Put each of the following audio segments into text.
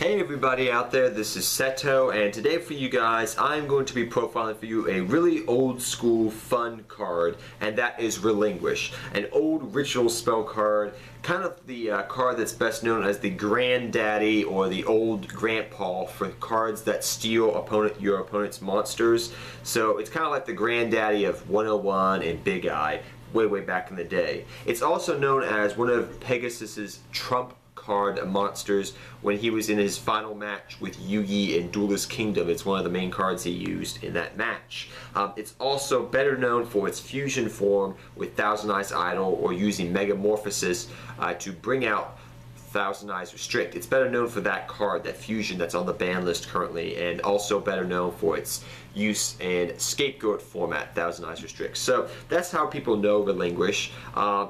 Hey everybody out there, this is Seto, and today for you guys I'm going to be profiling for you a really old school fun card, and that is Relinquished, an old ritual spell card, kind of the card that's best known as the granddaddy or the old grandpa for cards that steal your opponent's monsters. So it's kind of like the granddaddy of 101 and Big Eye way back in the day. It's also known as one of Pegasus's trump card monsters when he was in his final match with Yugi in Duelist Kingdom. It's one of the main cards he used in that match. It's also better known for its fusion form with Thousand Eyes Idol or using Megamorphosis to bring out Thousand Eyes Restrict. It's better known for that card, that fusion that's on the ban list currently, and also better known for its use in Scapegoat format, Thousand Eyes Restrict. So that's how people know Relinquish.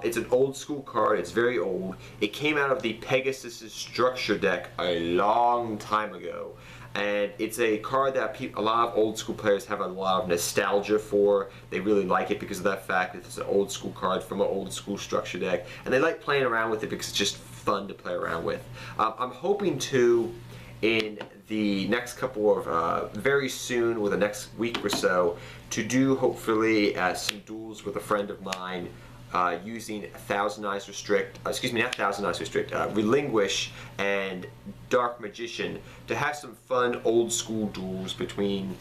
It's an old school card, it's very old. It came out of the Pegasus structure deck a long time ago. And it's a card that a lot of old school players have a lot of nostalgia for. They really like it because of that fact that it's an old school card from an old school structure deck. And they like playing around with it because it's just fun to play around with. I'm hoping to, in the next couple of, very soon, with the next week or so, to do hopefully some duels with a friend of mine using Thousand Eyes Restrict, not Thousand Eyes Restrict, Relinquish and Dark Magician, to have some fun old school duels between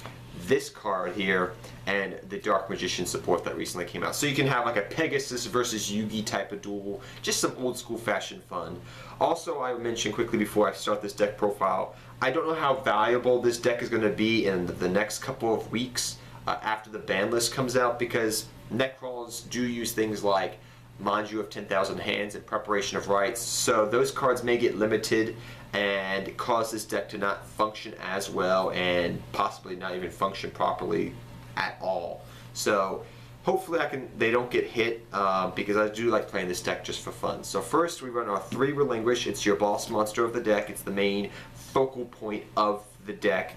this card here and the Dark Magician support that recently came out. So you can have like a Pegasus versus Yugi type of duel, just some old school fashion fun. Also, I mentioned quickly before I start this deck profile, I don't know how valuable this deck is going to be in the next couple of weeks after the ban list comes out, because Necrons do use things like Manju of 10,000 Hands and Preparation of Rites, so those cards may get limited and cause this deck to not function as well and possibly not even function properly at all. So hopefully they don't get hit because I do like playing this deck just for fun. So first we run our 3 Relinquish. It's your boss monster of the deck. It's the main focal point of the deck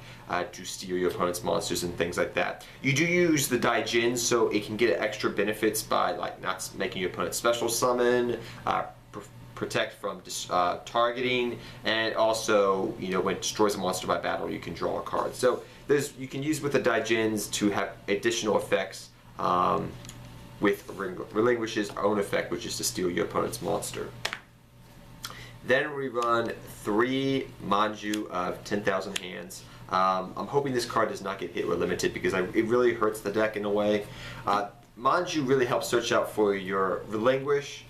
to steal your opponent's monsters and things like that. You do use the Daijin, so it can get extra benefits by like not making your opponent special summon, protect from targeting, and also, when it destroys a monster by battle, you can draw a card. So you can use with the Daijins to have additional effects with Relinquish's own effect, which is to steal your opponent's monster. Then we run 3 Manju of 10,000 Hands. I'm hoping this card does not get hit or limited because it really hurts the deck in a way. Manju really helps search out for your Relinquish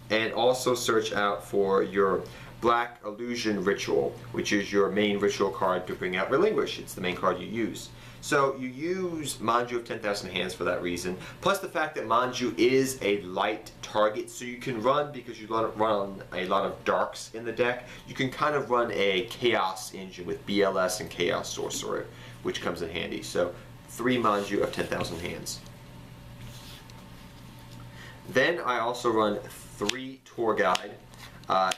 and also search out for your Black Illusion Ritual, which is your main ritual card to bring out Relinquish. It's the main card you use. So you use Manju of 10,000 Hands for that reason, plus the fact that Manju is a light target, so you can run, because you run a lot of darks in the deck, you can kind of run a Chaos engine with BLS and Chaos Sorcerer, which comes in handy. So 3 Manju of 10,000 Hands. Then I also run 3 Tour Guide. I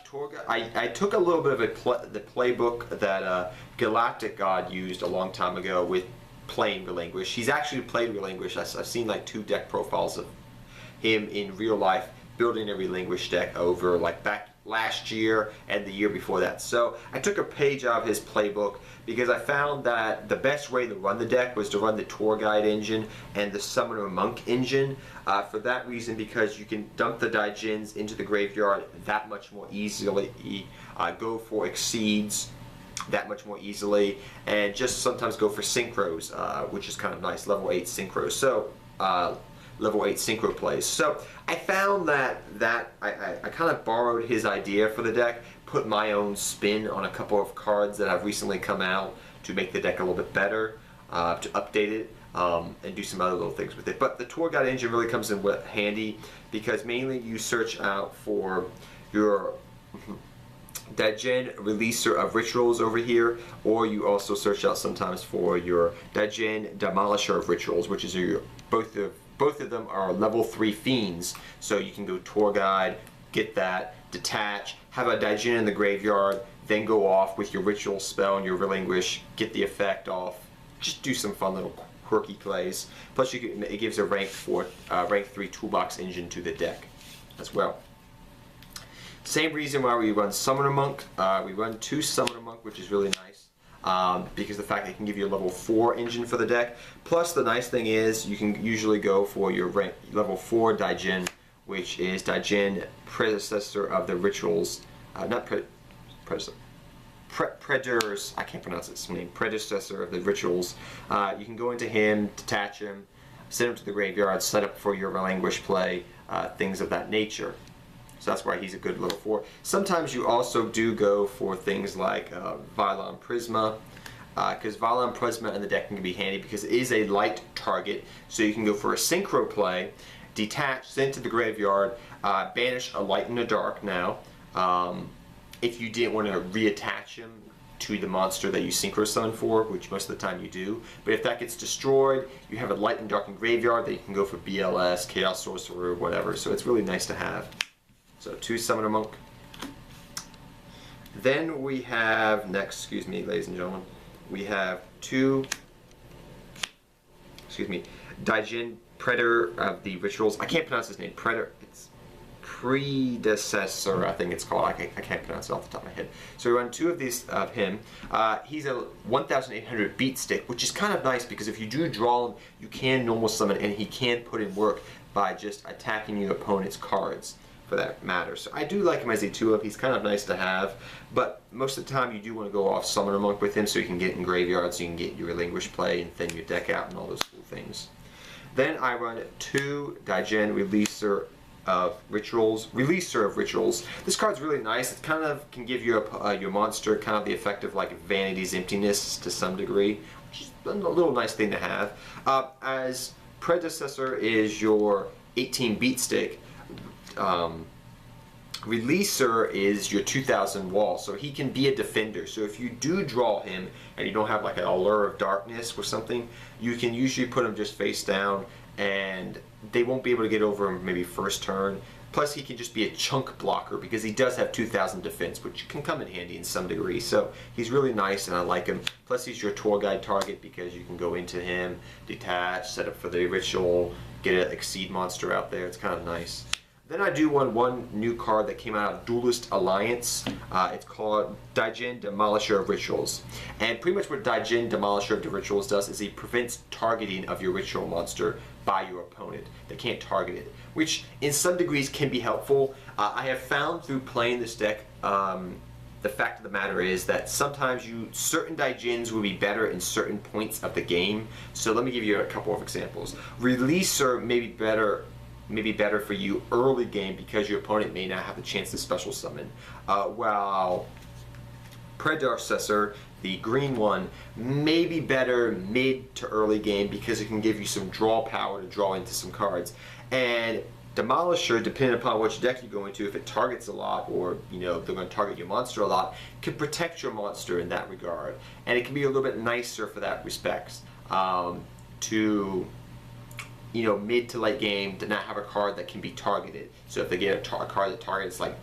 took a little bit of the playbook that Galactic God used a long time ago with playing Relinquish. He's actually played Relinquish. I've seen like 2 deck profiles of him in real life building a Relinquish deck over like back last year and the year before that. So I took a page out of his playbook because I found that the best way to run the deck was to run the Tour Guide engine and the Summoner Monk engine. For that reason, because you can dump the Daijins into the graveyard that much more easily, go for Exceeds that much more easily, and just sometimes go for Synchros, which is kind of nice, level 8 Synchros. So level 8 synchro plays. So I found that I kind of borrowed his idea for the deck, put my own spin on a couple of cards that have recently come out to make the deck a little bit better, to update it, and do some other little things with it. But the Tour Guide engine really comes in handy because mainly you search out for your Daijin Releaser of Rituals over here, or you also search out sometimes for your Daijin Demolisher of Rituals, which is both of them are level 3 fiends, so you can go Tour Guide, get that, detach, have a Daijin in the graveyard, then go off with your ritual spell and your Relinquish, get the effect off, just do some fun little quirky plays. Plus it gives a rank 3 toolbox engine to the deck as well. Same reason why we run Summoner Monk. We run 2 Summoner Monk, which is really nice. Because the fact that it can give you a level 4 engine for the deck. Plus the nice thing is you can usually go for your level 4 Daijin, which is Daijin, predecessor of the rituals, Preders, I can't pronounce his name, predecessor of the rituals. You can go into him, detach him, send him to the graveyard, set up for your Relinquished play, things of that nature. So that's why he's a good level 4. Sometimes you also do go for things like Vylon Prisma, because Vylon Prisma in the deck can be handy because it is a light target, so you can go for a synchro play, detach, send to the graveyard, banish a light and a dark now. If you didn't want to reattach him to the monster that you synchro summon for, which most of the time you do. But if that gets destroyed, you have a light and dark and graveyard that you can go for BLS, Chaos Sorcerer, whatever. So it's really nice to have. So 2 Summoner Monk. Then we have, next, excuse me, ladies and gentlemen, we have 2, Daijin, Predator of the Rituals. I can't pronounce his name. Predator, it's predecessor, I think it's called. I can't pronounce it off the top of my head. So we run 2 of these of him. He's a 1,800 beat stick, which is kind of nice because if you do draw him, you can normal summon and he can put in work by just attacking your opponent's cards, for that matter. So I do like him as a 2-of. He's kind of nice to have, but most of the time you do want to go off Summoner Monk with him so you can get in graveyard, so you can get your Relinquished play and thin your deck out and all those cool things. Then I run 2 Daijin, Releaser of Rituals. This card's really nice. It kind of can give you your monster kind of the effect of like Vanity's Emptiness to some degree, which is a little nice thing to have. As predecessor is your 18 beat stick. Releaser is your 2000 wall, so he can be a defender. So if you do draw him and you don't have like an Allure of Darkness or something, you can usually put him just face down and they won't be able to get over him maybe first turn. Plus he can just be a chunk blocker because he does have 2000 defense, which can come in handy in some degree. So he's really nice and I like him. Plus he's your tour guide target because you can go into him, detach, set up for the ritual, get an Exceed monster out there. It's kind of nice. Then I do one new card that came out of Duelist Alliance. It's called Daijin, Demolisher of Rituals. And pretty much what Daijin, Demolisher of the Rituals does is he prevents targeting of your ritual monster by your opponent. They can't target it, which in some degrees can be helpful. I have found through playing this deck, the fact of the matter is that sometimes certain Daijins will be better in certain points of the game. So let me give you a couple of examples. Releaser may be better for you early game because your opponent may not have the chance to special summon, while Predecessor, the green one, may be better mid to early game because it can give you some draw power to draw into some cards. And Demolisher, depending upon which deck you go into, if it targets a lot or they're going to target your monster a lot, can protect your monster in that regard. And it can be a little bit nicer for that respect. Mid to late game to not have a card that can be targeted. So if they get a card that targets like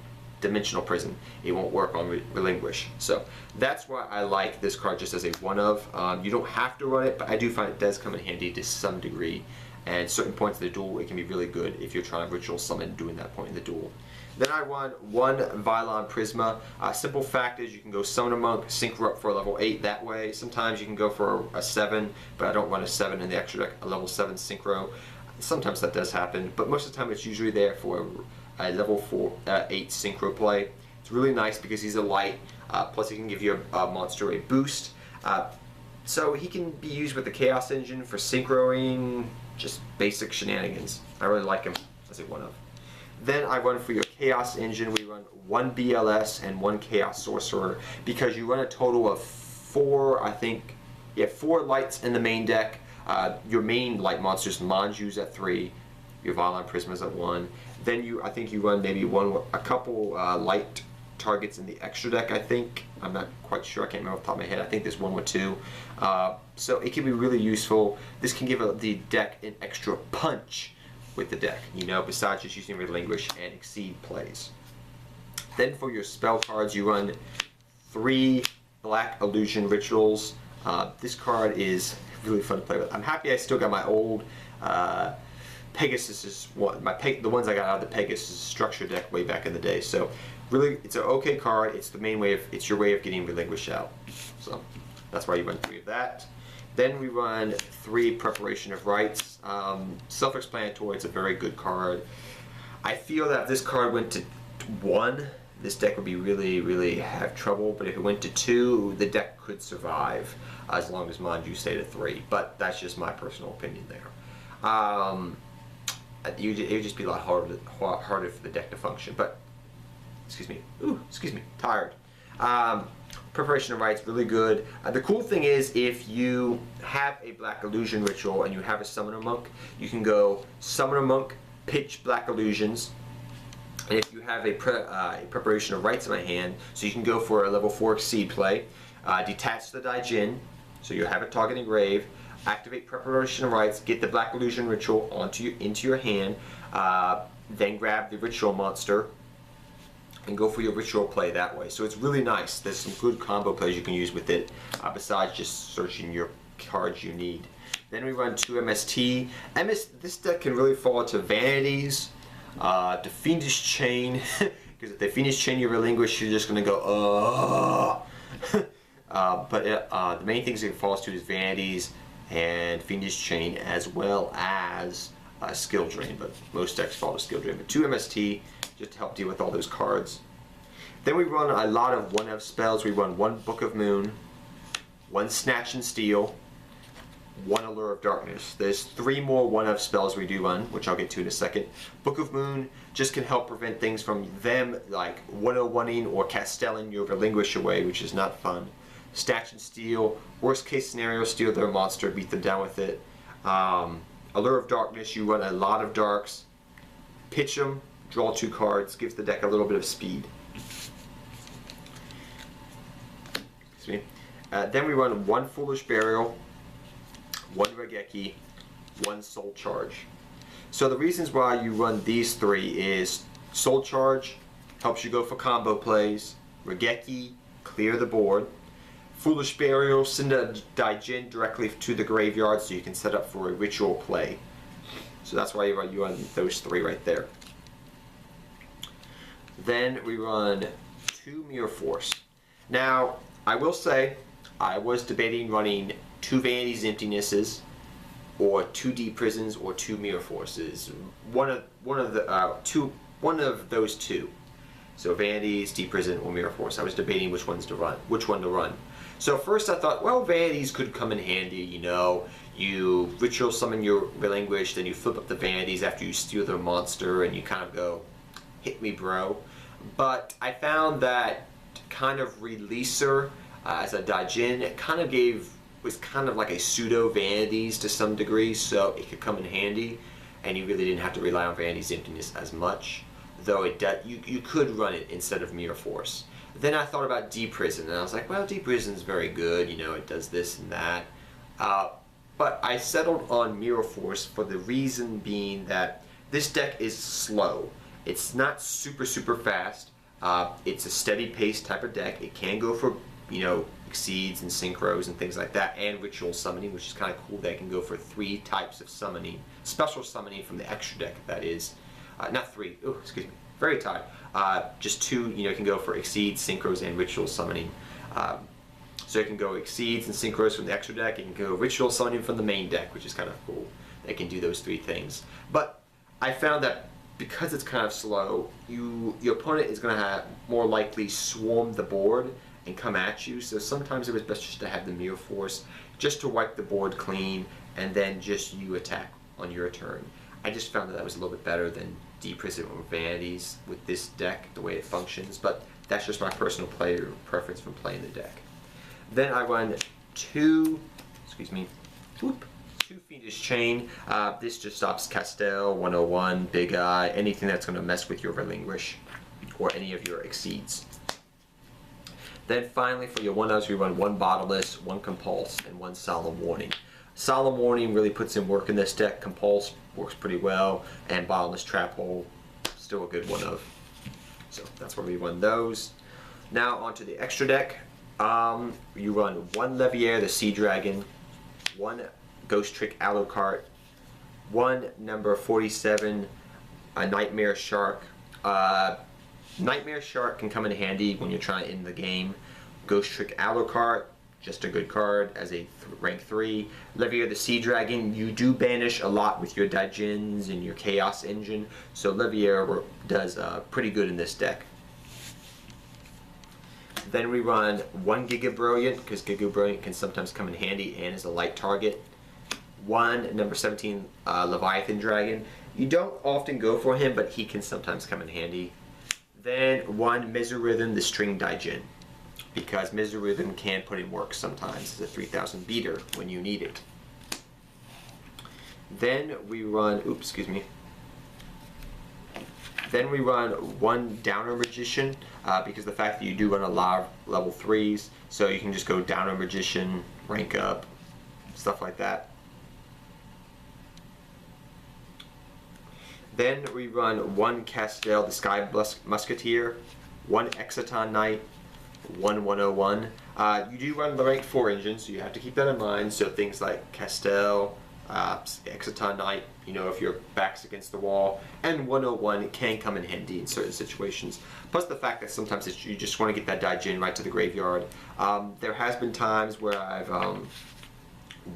Dimensional Prison, it won't work on Relinquish. So that's why I like this card just as a 1-of. You don't have to run it, but I do find it does come in handy to some degree. And certain points of the duel, it can be really good if you're trying to ritual summon during that point in the duel. Then I run 1 Vylon Prisma. Simple fact is you can go Summoner Monk, synchro up for a level 8 that way. Sometimes you can go for a 7, but I don't run a 7 in the extra deck, a level 7 synchro. Sometimes that does happen, but most of the time it's usually there for a level 8 synchro play. It's really nice because he's a light, plus he can give you a monster a boost. So he can be used with the Chaos Engine for synchroing, just basic shenanigans. I really like him as a 1-of. Then I run for your Chaos Engine. We run 1 BLS and 1 Chaos Sorcerer because you run a total of 4, I think, 4 lights in the main deck. Your main light monsters, Manju's at 3, your Vylon Prisma's at 1. Then I think you run maybe a couple light targets in the extra deck, I think. I'm not quite sure, I can't remember off the top of my head. I think there's 1 with 2. So it can be really useful. This can give the deck an extra punch with the deck, besides just using Relinquish and Exceed plays. Then for your spell cards, you run 3 Black Illusion Rituals. This card is really fun to play with. I'm happy I still got my old Pegasus, the ones I got out of the Pegasus structure deck way back in the day. So really, it's an okay card. It's the main way of, it's your way of getting Relinquished out. So that's why you run 3 of that. Then we run 3 Preparation of Rites. Self-explanatory, it's a very good card. I feel that if this card went to 1, this deck would be really have trouble, but if it went to 2, the deck could survive as long as Manju stayed at 3. But that's just my personal opinion there. It would just be a lot harder for the deck to function. But excuse me, tired. Preparation of Rites, really good. The cool thing is, if you have a Black Illusion ritual and you have a Summoner Monk, you can go Summoner Monk, pitch Black Illusions. And if you have a Preparation of Rites in my hand, so you can go for a level 4 Exceed play, detach the Daijin, so you have a target engraved, activate Preparation of Rites, get the Black Illusion ritual into your hand, then grab the ritual monster, and go for your ritual play that way. So it's really nice. There's some good combo plays you can use with it, besides just searching your cards you need. Then we run 2 MST. This deck can really fall into Vanities, the Fiendish Chain, because if the Fiendish Chain you Relinquish, you're just going to go, but the main things it falls to is Vanities and Fiendish Chain, as well as Skill Drain, but most decks fall to Skill Drain. But 2 MST, just to help deal with all those cards. Then we run a lot of 1F spells. We run 1 Book of Moon, 1 Snatch and Steal, 1 Allure of Darkness. There's 3 more 1F spells we do run, which I'll get to in a second. Book of Moon just can help prevent things from them like 101ing or castelling your Relinquish away, which is not fun. Snatch and Steal, worst case scenario, steal their monster, beat them down with it. Allure of Darkness, you run a lot of darks, pitch them, draw 2 cards, gives the deck a little bit of speed. Excuse me. Then we run 1 Foolish Burial, 1 Regeki, 1 Soul Charge. So the reasons why you run these 3 is Soul Charge helps you go for combo plays, Regeki, clear the board, Foolish Burial, send a Daijin directly to the graveyard so you can set up for a ritual play. So that's why you run those 3 right there. Then we run 2 Mirror Force. Now, I will say, I was debating running 2 Vanities Emptinesses, or 2 Deep Prisons, or 2 Mirror Forces. One of those 2. So Vanities, Deep Prison, or Mirror Force. I was debating which one to run. So first I thought, well, Vanities could come in handy, you know. You ritual summon your Relinquished, then you flip up the Vanities after you steal their monster, and you kind of go, hit me, bro. But I found that kind of Releaser as a Daijin was kind of like a pseudo Vanities to some degree, so it could come in handy, and you really didn't have to rely on Vanities Emptiness as much, though you could run it instead of Mirror Force. Then I thought about Deep Prison, and I was like, well, Deep Prison's very good, you know, it does this and that. But I settled on Mirror Force for the reason being that this deck is slow. It's not super fast. It's a steady pace type of deck. It can go for, you know, Exceeds and Synchros and things like that, and Ritual Summoning, which is kind of cool. They can go for 3 types of summoning. Special summoning from the extra deck, that is. Not 3, oh, excuse me, very tight. Just 2, you know, it can go for Exceeds, Synchros, and Ritual Summoning. So it can go Exceeds and Synchros from the extra deck. It can go Ritual Summoning from the main deck, which is kind of cool. They can do those 3 things. But I found that because it's kind of slow, your opponent is going to have more likely swarm the board and come at you. So sometimes it was best just to have the Mirror Force, just to wipe the board clean, and then just you attack on your turn. I just found that was a little bit better than Deep Prison or Vanities with this deck, the way it functions, but that's just my personal player preference from playing the deck. Then I run 2 Fiendish Chain. This just stops Castell, 101, Big Eye, anything that's going to mess with your Relinquish or any of your Exceeds. Then finally for your 1-ups, we run 1 Bottomless, 1 Compulse, and 1 Solemn Warning. Solemn Warning really puts in work in this deck. Compulse works pretty well, and Bottomless Trap Hole, still a good 1-of. So that's where we run those. Now onto the extra deck. You run 1 Leviair, the Sea Dragon, 1 Ghost Trick Alucard, 1 number 47, a Nightmare Shark, Nightmare Shark can come in handy when you're trying to end the game. Ghost Trick Alucard, just a good card as a rank 3. Levier the Sea Dragon, you do banish a lot with your Daijins and your Chaos Engine, so Levier does pretty good in this deck. Then we run 1 Giga Brilliant, because Giga Brilliant can sometimes come in handy and is a light target. 1 number 17 Leviathan Dragon. You don't often go for him, but he can sometimes come in handy. Then 1 Mesorhythm the String Daijin, because Mesorhythm can put in work sometimes as a 3000 beater when you need it. Then we run, Then we run 1 Downer Magician, because the fact that you do run a lot of level 3s, so you can just go Downer Magician, rank up, stuff like that. Then we run 1 Castel the Sky Musketeer, 1 Exciton Knight, 1 101. You do run the rank 4 engine, so you have to keep that in mind. So things like Castel, Exciton Knight, you know, if your back's against the wall, and 101 can come in handy in certain situations. Plus the fact that sometimes you just want to get that Daijin right to the graveyard. There has been times where I've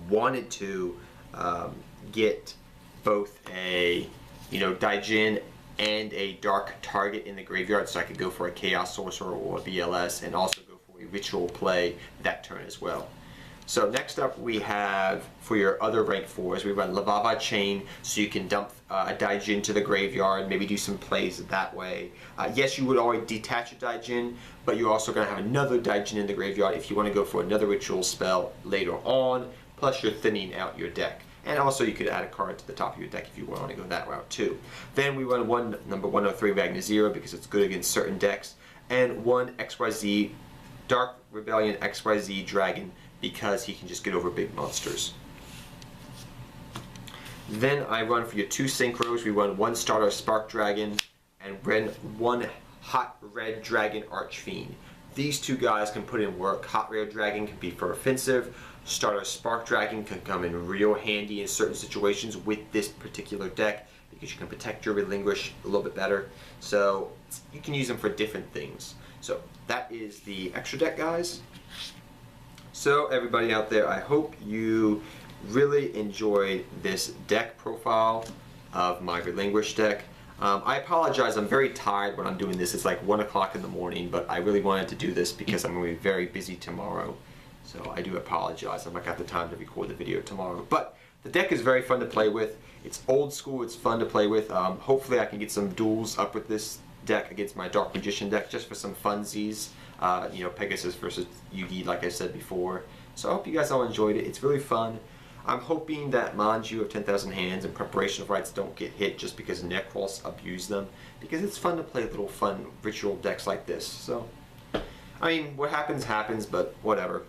wanted to get both a Daijin and a dark target in the graveyard, so I could go for a Chaos Sorcerer or a BLS, and also go for a ritual play that turn as well. So next up we have, for your other rank 4s, we run Lavava Chain, so you can dump a Daijin to the graveyard, maybe do some plays that way. Yes, you would always detach a Daijin, but you're also going to have another Daijin in the graveyard if you want to go for another ritual spell later on, plus you're thinning out your deck. And also you could add a card to the top of your deck if you want to go that route too. Then we run 1 number 103 Ragnar Zero, because it's good against certain decks, and 1 XYZ Dark Rebellion XYZ Dragon, because he can just get over big monsters. Then I run for your 2 Synchros, we run 1 Starter Spark Dragon and 1 Hot Red Dragon Archfiend. These 2 guys can put in work. Hot Red Dragon can be for offensive. Starter Spark Dragon can come in real handy in certain situations with this particular deck, because you can protect your Relinquish a little bit better. So you can use them for different things. So that is the extra deck, guys. So everybody out there, I hope you really enjoyed this deck profile of my Relinquished deck. I apologize, I'm very tired when I'm doing this. It's like 1 o'clock in the morning, but I really wanted to do this because I'm going to be very busy tomorrow. So I do apologize, I've not got the time to record the video tomorrow. But the deck is very fun to play with. It's old school, it's fun to play with. Hopefully I can get some duels up with this deck against my Dark Magician deck, just for some funsies. Pegasus versus UD, like I said before. So I hope you guys all enjoyed it. It's really fun. I'm hoping that Manju of 10,000 Hands and Preparation of Rites don't get hit just because Necros abuse them, because it's fun to play little fun ritual decks like this. So, I mean, what happens happens, but whatever.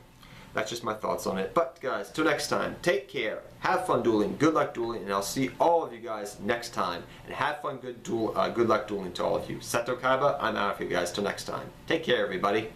That's just my thoughts on it. But guys, till next time, take care, have fun dueling, good luck dueling, and I'll see all of you guys next time. And have fun, good luck dueling to all of you. Seto Kaiba, I'm out of here, guys. Till next time. Take care, everybody.